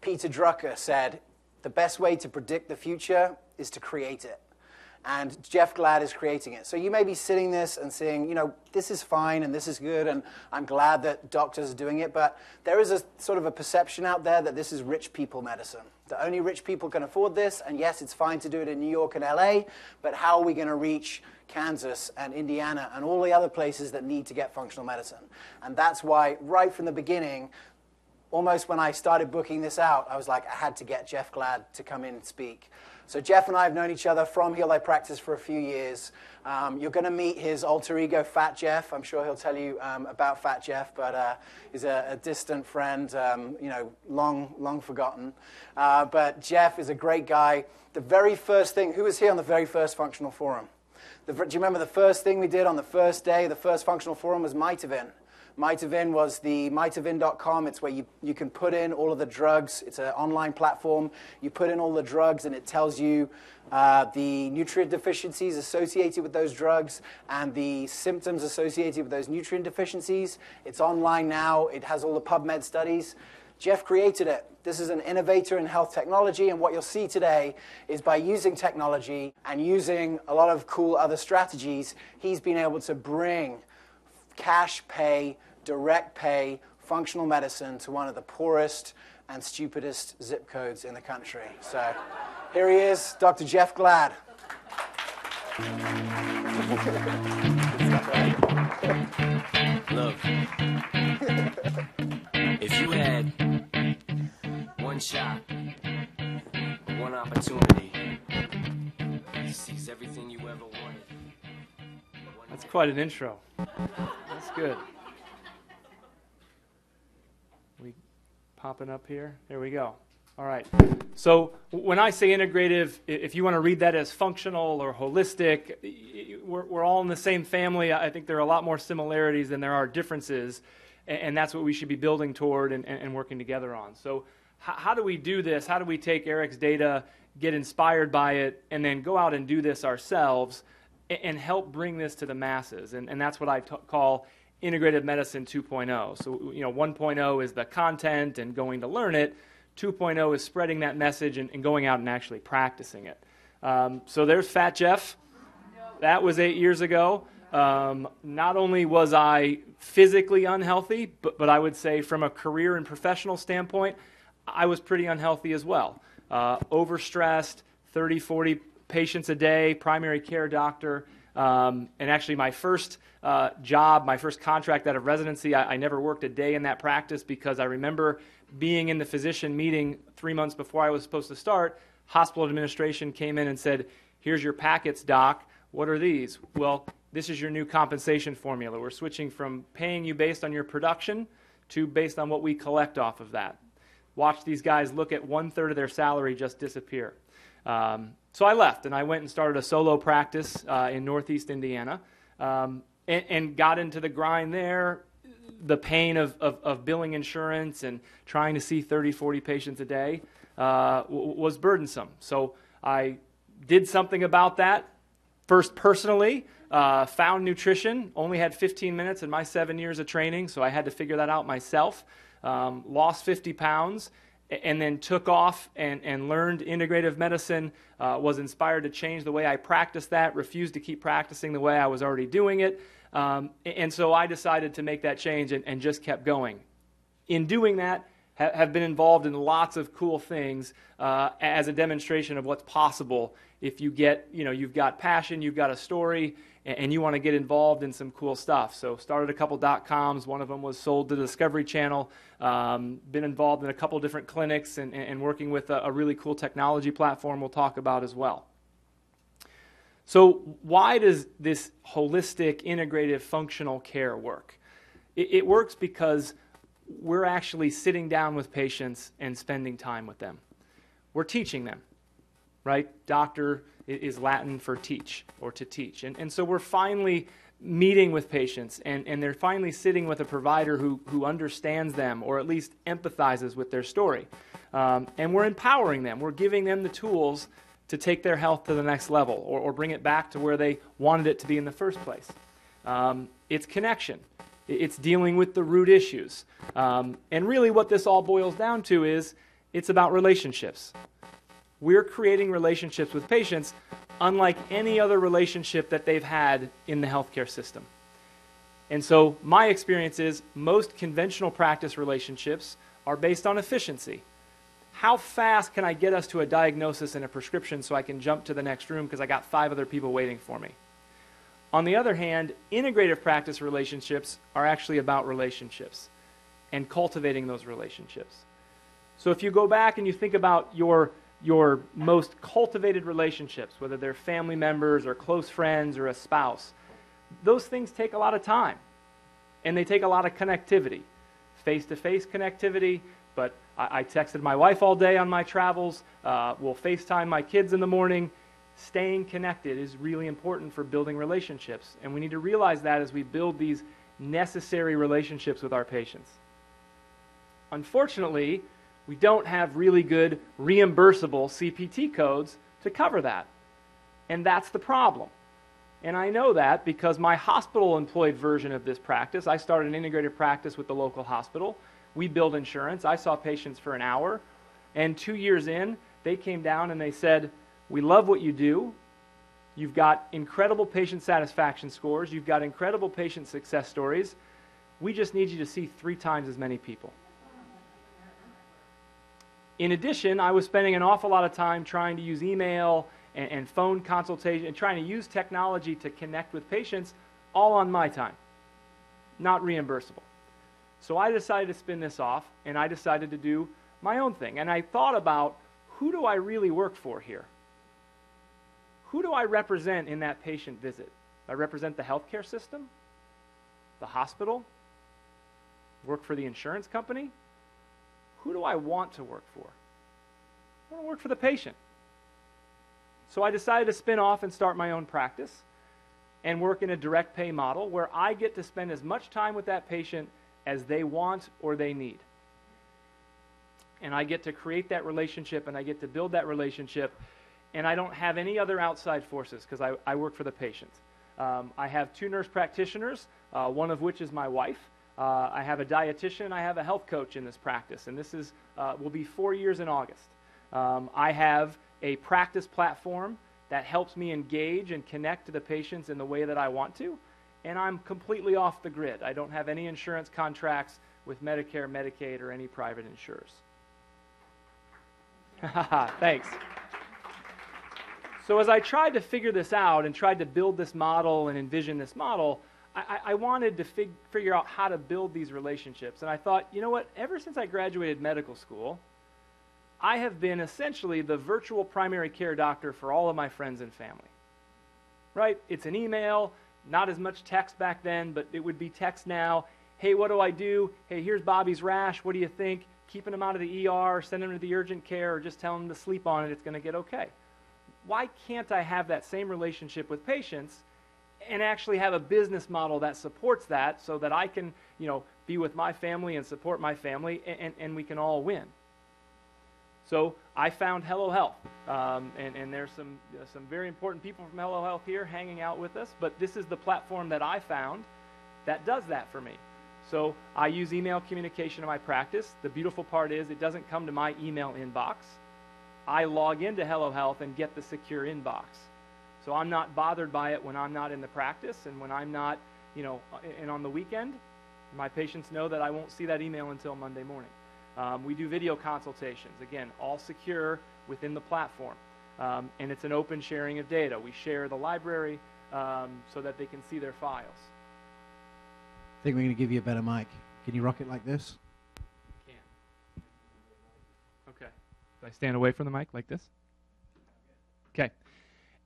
Peter Drucker said, the best way to predict the future is to create it. And Jeff Glad is creating it. So you may be sitting this and saying, you know, this is fine and this is good, and I'm glad that doctors are doing it, but there is a sort of a perception out there that this is rich people medicine, that only rich people can afford this, and yes, it's fine to do it in New York and LA, but how are we going to reach Kansas and Indiana and all the other places that need to get functional medicine? And that's why, right from the beginning, almost when I started booking this out, I was like, I had to get Jeff Glad to come in and speak. So Jeff and I have known each other from Heal Thy Practice for a few years. You're going to meet his alter ego, Fat Jeff. I'm sure he'll tell you about Fat Jeff, but he's a distant friend, you know, long forgotten. But Jeff is a great guy. The very first thing, who was here on the very first functional forum? Do you remember the first thing we did on the first day? The first functional forum was Mitavin. Mitavin was the mitavin.com. It's where you can put in all of the drugs. It's an online platform. You put in all the drugs, and it tells you the nutrient deficiencies associated with those drugs and the symptoms associated with those nutrient deficiencies. It's online now. It has all the PubMed studies. Jeff created it. This is an innovator in health technology, and what you'll see today is by using technology and using a lot of cool other strategies, he's been able to bring cash pay, direct pay, functional medicine to one of the poorest and stupidest zip codes in the country. So here he is, Dr. Jeff Glad. Look, if you had one shot, one opportunity to seize everything you ever wanted. That's quite an intro. That's good. We popping up here? There we go. All right. So when I say integrative, if you want to read that as functional or holistic, we're all in the same family. I think there are a lot more similarities than there are differences, and that's what we should be building toward and working together on. So how do we do this? How do we take Eric's data, get inspired by it, and then go out and do this ourselves and help bring this to the masses? And that's what I call Integrative Medicine 2.0. So, you know, 1.0 is the content and going to learn it. 2.0 is spreading that message and going out and actually practicing it. So there's Fat Jeff. That was 8 years ago. Not only was I physically unhealthy, but I would say from a career and professional standpoint, I was pretty unhealthy as well. Overstressed, 30, 40 patients a day, primary care doctor. And actually my first job, my first contract out of residency, I never worked a day in that practice because I remember being in the physician meeting 3 months before I was supposed to start. Hospital administration came in and said, here's your packets, doc. What are these? Well, this is your new compensation formula. We're switching from paying you based on your production to based on what we collect off of that. Watch these guys look at 1/3 of their salary just disappear. So I left, and I went and started a solo practice in Northeast Indiana and got into the grind there. The pain of billing insurance and trying to see 30, 40 patients a day was burdensome. So I did something about that. First, personally, found nutrition, only had 15 minutes in my 7 years of training, so I had to figure that out myself. Lost 50 pounds, and then took off and learned integrative medicine, was inspired to change the way I practiced that, refused to keep practicing the way I was already doing it, and so I decided to make that change and just kept going. In doing that, have been involved in lots of cool things as a demonstration of what's possible if you get, you've got passion, you've got a story, and you want to get involved in some cool stuff. So started a couple .coms. One of them was sold to the Discovery Channel. Been involved in a couple different clinics and working with a really cool technology platform we'll talk about as well. So why does this holistic, integrative, functional care work? It works because we're actually sitting down with patients and spending time with them. We're teaching them, right? Doctor is Latin for teach or to teach. And so we're finally meeting with patients and they're finally sitting with a provider who understands them or at least empathizes with their story. And we're empowering them. We're giving them the tools to take their health to the next level or bring it back to where they wanted it to be in the first place. It's connection. It's dealing with the root issues. And really what this all boils down to is It's about relationships. We're creating relationships with patients unlike any other relationship that they've had in the healthcare system. And so my experience is most conventional practice relationships are based on efficiency. How fast can I get us to a diagnosis and a prescription so I can jump to the next room because I got 5 other people waiting for me? On the other hand, integrative practice relationships are actually about relationships and cultivating those relationships. So if you go back and you think about your most cultivated relationships, whether they're family members or close friends or a spouse, those things take a lot of time and they take a lot of connectivity, face-to-face connectivity. But I texted my wife all day on my travels. We'll FaceTime my kids in the morning. Staying connected is really important for building relationships. And we need to realize that as we build these necessary relationships with our patients. Unfortunately, we don't have really good reimbursable CPT codes to cover that. And that's the problem. And I know that because my hospital-employed version of this practice, I started an integrative practice with the local hospital. We billed insurance. I saw patients for an hour. And 2 years in, they came down and they said, "We love what you do. You've got incredible patient satisfaction scores. You've got incredible patient success stories. We just need you to see 3 times as many people." In addition, I was spending an awful lot of time trying to use email and phone consultation and trying to use technology to connect with patients all on my time, not reimbursable. So I decided to spin this off, and I decided to do my own thing. And I thought about, who do I really work for here? Who do I represent in that patient visit? I represent the healthcare system, the hospital, work for the insurance company. Who do I want to work for? I want to work for the patient. So I decided to spin off and start my own practice and work in a direct pay model where I get to spend as much time with that patient as they want or they need. And I get to create that relationship and I get to build that relationship, and I don't have any other outside forces because I work for the patient. I have 2 nurse practitioners, one of which is my wife. I have a dietitian, I have a health coach in this practice, and this will be 4 years in August. I have a practice platform that helps me engage and connect to the patients in the way that I want to, and I'm completely off the grid. I don't have any insurance contracts with Medicare, Medicaid, or any private insurers. Thanks. So as I tried to figure this out and tried to build this model and envision this model, I wanted to figure out how to build these relationships. And I thought, you know what, ever since I graduated medical school, I have been essentially the virtual primary care doctor for all of my friends and family. Right? It's an email, not as much text back then, but it would be text now. Hey, what do I do? Hey, here's Bobby's rash. What do you think? Keeping him out of the ER, sending him to the urgent care, or just telling him to sleep on it, it's going to get okay. Why can't I have that same relationship with patients and actually have a business model that supports that so that I can, be with my family and support my family and we can all win? So I found Hello Health, and there's some very important people from Hello Health here hanging out with us, but this is the platform that I found that does that for me. So I use email communication in my practice. The beautiful part is it doesn't come to my email inbox. I log into Hello Health and get the secure inbox. So I'm not bothered by it when I'm not in the practice and when I'm not, and on the weekend. My patients know that I won't see that email until Monday morning. We do video consultations, again, all secure within the platform. And it's an open sharing of data. We share the library so that they can see their files. I think we're going to give you a better mic. Can you rock it like this? Can. Okay. Do I stand away from the mic like this? Okay.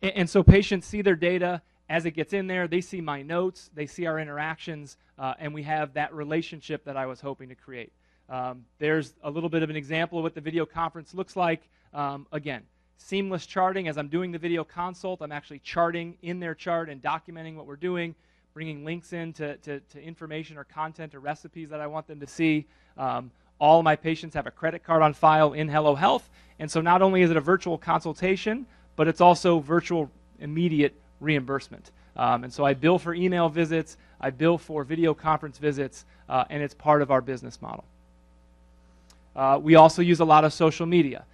And so patients see their data as it gets in there. They see my notes. They see our interactions. And we have that relationship that I was hoping to create. There's a little bit of an example of what the video conference looks like. Again, seamless charting. As I'm doing the video consult, I'm actually charting in their chart and documenting what we're doing, bringing links in to information or content or recipes that I want them to see. All of my patients have a credit card on file in Hello Health. And so not only is it a virtual consultation, but it's also virtual immediate reimbursement. And so I bill for email visits, I bill for video conference visits, and it's part of our business model. We also use a lot of social media.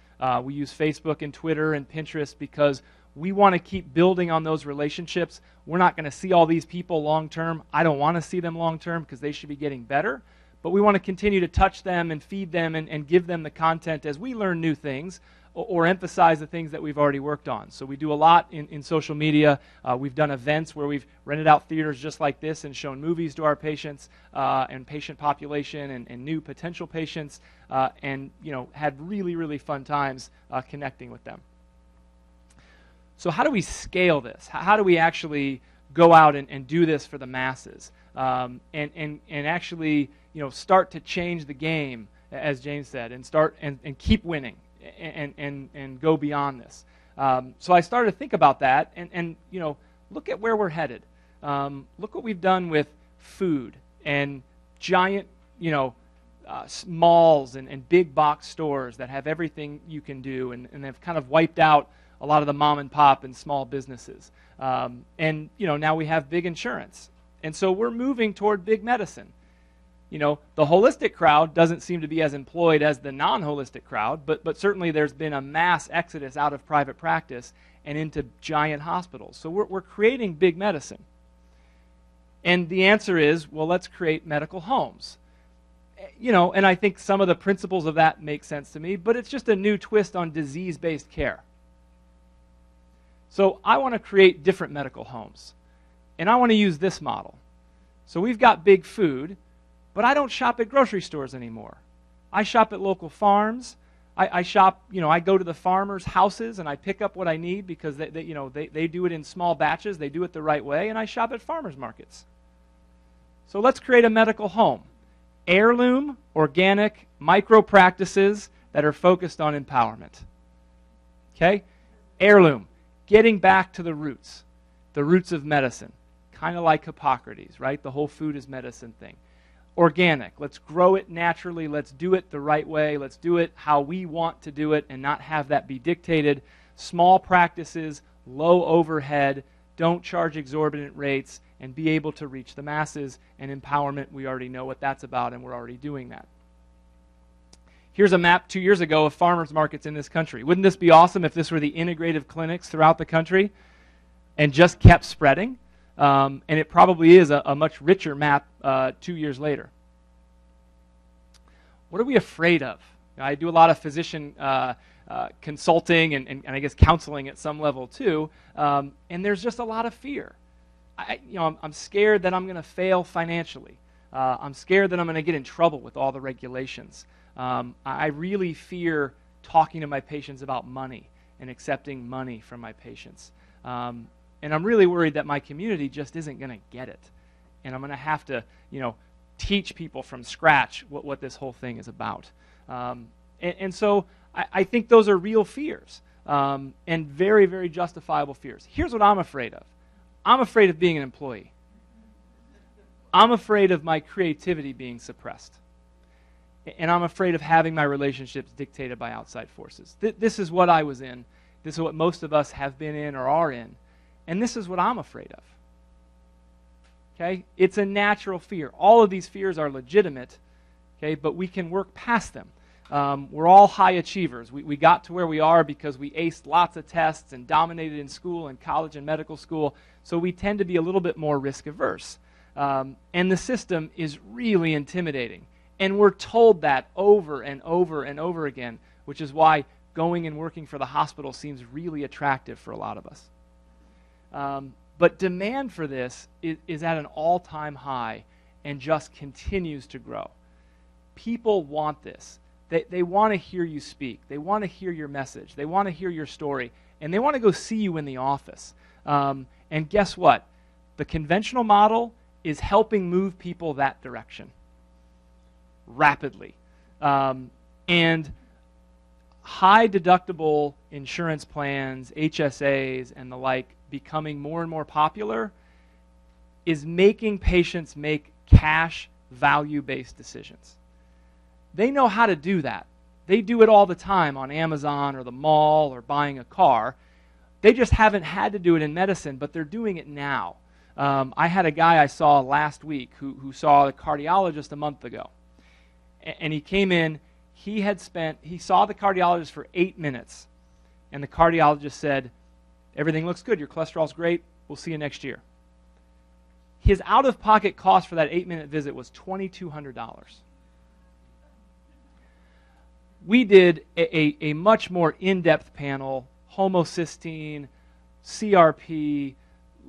We use Facebook and Twitter and Pinterest because we want to keep building on those relationships. We're not going to see all these people long term. I don't want to see them long term because they should be getting better. But we want to continue to touch them and feed them and give them the content as we learn new things or emphasize the things that we've already worked on. So we do a lot in social media. We've done events where we've rented out theaters just like this and shown movies to our patients and patient population and new potential patients and had really, really fun times connecting with them. So how do we scale this? How do we actually go out and do this for the masses and actually start to change the game, as James said, and start and keep winning and go beyond this? So I started to think about that and look at where we're headed. Look what we've done with food and giant malls and big box stores that have everything you can do and have kind of wiped out a lot of the mom and pop and small businesses. Now we have big insurance. And so we're moving toward big medicine. The holistic crowd doesn't seem to be as employed as the non-holistic crowd, but certainly there's been a mass exodus out of private practice and into giant hospitals. So we're creating big medicine. And the answer is, well, let's create medical homes. And I think some of the principles of that make sense to me, but it's just a new twist on disease-based care. So I want to create different medical homes. And I want to use this model. So we've got big food, but I don't shop at grocery stores anymore. I shop at local farms. I shop, I go to the farmers' houses and I pick up what I need because they do it in small batches. They do it the right way. And I shop at farmers markets. So let's create a medical home. Heirloom, organic, micro-practices that are focused on empowerment. Okay? Heirloom. Getting back to the roots of medicine, kind of like Hippocrates, right? The whole food is medicine thing. Organic, let's grow it naturally, let's do it the right way, let's do it how we want to do it and not have that be dictated. Small practices, low overhead, don't charge exorbitant rates, and be able to reach the masses. And empowerment, we already know what that's about, and we're already doing that. Here's a map 2 years ago of farmers markets in this country. Wouldn't this be awesome if this were the integrative clinics throughout the country and just kept spreading? And it probably is a much richer map 2 years later. What are we afraid of? I do a lot of physician consulting and I guess counseling at some level too, and there's just a lot of fear. I'm scared that I'm going to fail financially. I'm scared that I'm going to get in trouble with all the regulations. I really fear talking to my patients about money and accepting money from my patients. And I'm really worried that my community just isn't going to get it. And I'm going to have to, teach people from scratch what this whole thing is about. And so I think those are real fears and very, very justifiable fears. Here's what I'm afraid of. I'm afraid of being an employee. I'm afraid of my creativity being suppressed. And I'm afraid of having my relationships dictated by outside forces. This is what I was in. This is what most of us have been in or are in. And this is what I'm afraid of. Okay? It's a natural fear. All of these fears are legitimate, okay, but we can work past them. We're all high achievers. We got to where we are because we aced lots of tests and dominated in school and college and medical school, so we tend to be a little bit more risk averse. And the system is really intimidating. And we're told that over and over and over again, which is why going and working for the hospital seems really attractive for a lot of us. But demand for this is at an all-time high and just continues to grow. People want this. They want to hear you speak. They want to hear your message. They want to hear your story. And they want to go see you in the office. And guess what? The conventional model is helping move people that direction rapidly. And high deductible insurance plans, HSAs, and the like becoming more and more popular is making patients make cash value-based decisions. They know how to do that. They do it all the time on Amazon or the mall or buying a car. They just haven't had to do it in medicine, but they're doing it now. I had a guy I saw last week who saw a cardiologist a month ago. And he came in, He saw the cardiologist for 8 minutes, and the cardiologist said, everything looks good, your cholesterol's great, we'll see you next year. His out-of-pocket cost for that 8-minute visit was $2,200. We did a much more in-depth panel, homocysteine, CRP,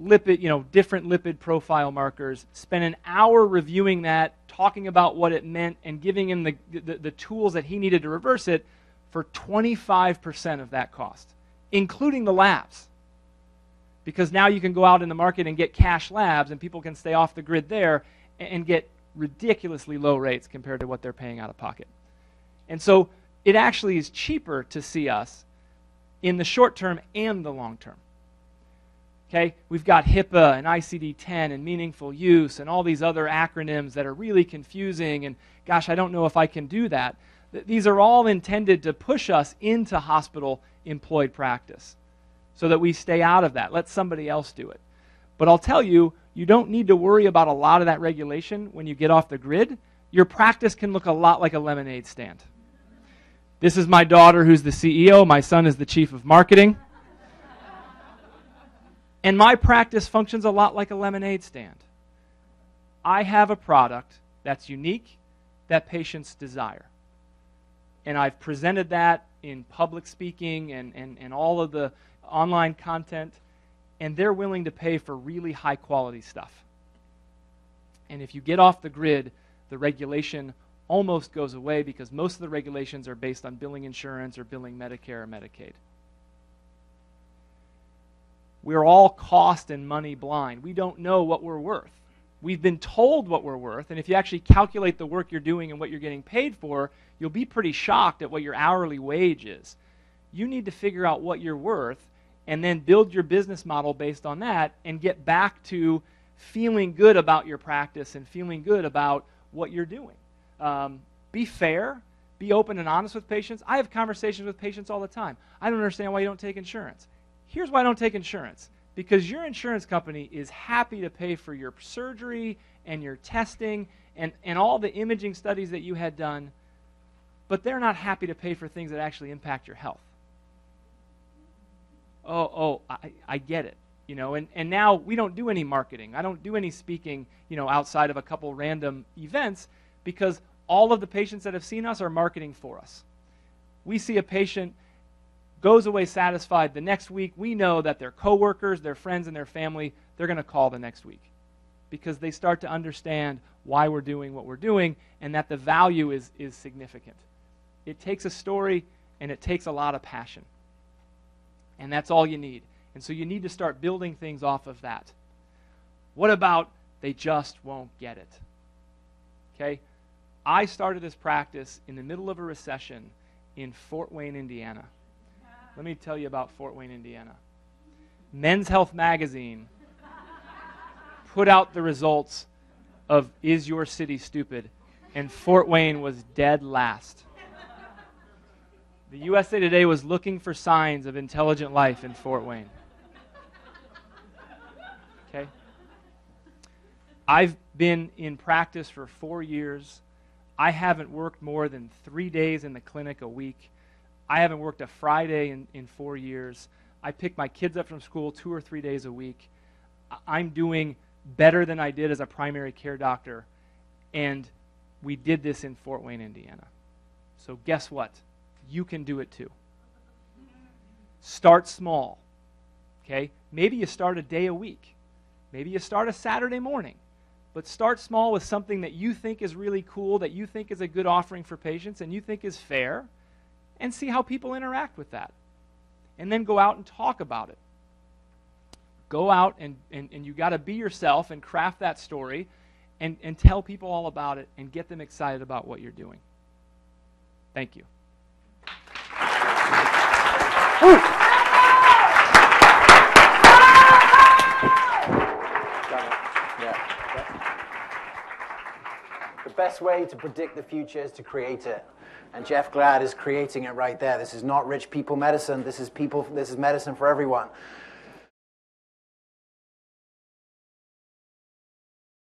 lipid, different lipid profile markers, spent an hour reviewing that, talking about what it meant, and giving him the tools that he needed to reverse it for 25% of that cost, including the labs. Because now you can go out in the market and get cash labs, and people can stay off the grid there and get ridiculously low rates compared to what they're paying out of pocket. And so it actually is cheaper to see us in the short term and the long term. Okay, we've got HIPAA and ICD-10 and meaningful use and all these other acronyms that are really confusing, and gosh, I don't know if I can do that. These are all intended to push us into hospital-employed practice so that we stay out of that. Let somebody else do it. But I'll tell you, you don't need to worry about a lot of that regulation when you get off the grid. Your practice can look a lot like a lemonade stand. This is my daughter who's the CEO. My son is the chief of marketing. And my practice functions a lot like a lemonade stand. I have a product that's unique, that patients desire. And I've presented that in public speaking and all of the online content, and they're willing to pay for really high quality stuff. And if you get off the grid, the regulation almost goes away because most of the regulations are based on billing insurance or billing Medicare or Medicaid. We're all cost and money blind. We don't know what we're worth. We've been told what we're worth, and if you actually calculate the work you're doing and what you're getting paid for, you'll be pretty shocked at what your hourly wage is. You need to figure out what you're worth and then build your business model based on that and get back to feeling good about your practice and feeling good about what you're doing. Be fair. Be open and honest with patients. I have conversations with patients all the time. I don't understand why you don't take insurance. Here's why I don't take insurance. Because your insurance company is happy to pay for your surgery and your testing and all the imaging studies that you had done, but they're not happy to pay for things that actually impact your health. I get it. And now we don't do any marketing. I don't do any speaking, outside of a couple random events because all of the patients that have seen us are marketing for us. We see a patient goes away satisfied. The next week, we know that their coworkers, their friends, and their family, they're going to call the next week because they start to understand why we're doing what we're doing and that the value is significant. It takes a story and it takes a lot of passion. And that's all you need. And so you need to start building things off of that. What about they just won't get it? Okay? I started this practice in the middle of a recession in Fort Wayne, Indiana. Let me tell you about Fort Wayne, Indiana. Men's Health magazine put out the results of Is Your City Stupid? And Fort Wayne was dead last. The USA Today was looking for signs of intelligent life in Fort Wayne. Okay? I've been in practice for 4 years. I haven't worked more than 3 days in the clinic a week. I haven't worked a Friday in 4 years. I pick my kids up from school 2 or 3 days a week. I'm doing better than I did as a primary care doctor, and we did this in Fort Wayne, Indiana. So guess what? You can do it too. Start small, okay? Maybe you start a day a week. Maybe you start a Saturday morning. But start small with something that you think is really cool, that you think is a good offering for patients, and you think is fair, and see how people interact with that. And then go out and talk about it. Go out and you got to be yourself and craft that story and tell people all about it and get them excited about what you're doing. Thank you. The best way to predict the future is to create it. And Jeff Glad is creating it right there. This is not rich people medicine. This is medicine for everyone.